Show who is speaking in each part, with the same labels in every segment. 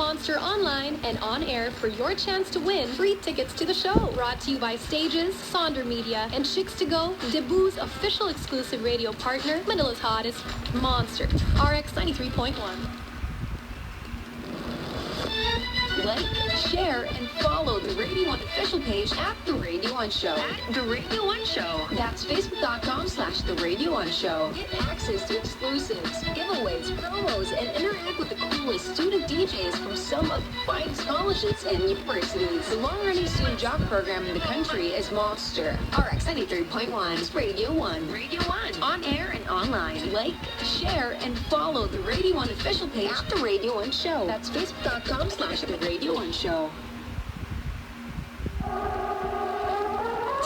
Speaker 1: Monster online and on air for your chance to win free tickets to the show. Brought to you by Stages, Sonder Media, and Chicks to Go, Deboo's official exclusive radio partner, Manila's hottest, Monster, RX 93.1. Like, share, and follow the Radio 1 official page at The Radio 1 Show. At The Radio 1 Show. That's Facebook.com/The Radio 1 Show. Get access to exclusives, giveaways, promos, and interact with the coolest student DJs from some of the finest colleges and universities. The long-running student job program in the country is Monster. RX 93.1 is Radio 1. Radio 1. On air and online. Like, share, and follow the Radio 1 official page at The Radio 1 Show. That's Facebook.com/The Radio 1 Show.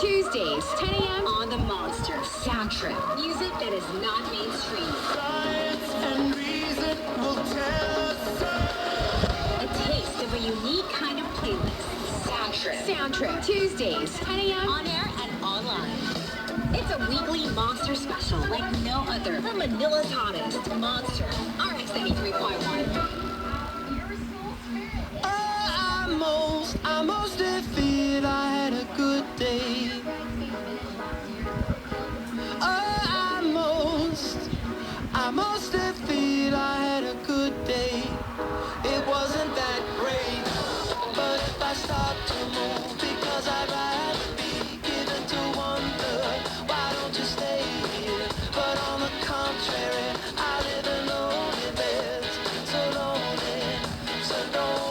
Speaker 1: Tuesdays, 10 a.m. on the Monster soundtrack. Music that is not mainstream.
Speaker 2: Science and reason will tell us so.
Speaker 1: A taste of a unique kind of playlist. Soundtrack. Tuesdays, 10 a.m. on air and online. It's a weekly Monster special like no other. The Manila's hottest, Monster. RX 93.1.
Speaker 2: I most feel I had a good day. I most feel I had a good day. It wasn't that great, but if I start to move, because I'd rather be given to wonder, why don't you stay here? But on the contrary, I live in loneliness, so lonely, so lonely.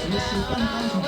Speaker 3: This is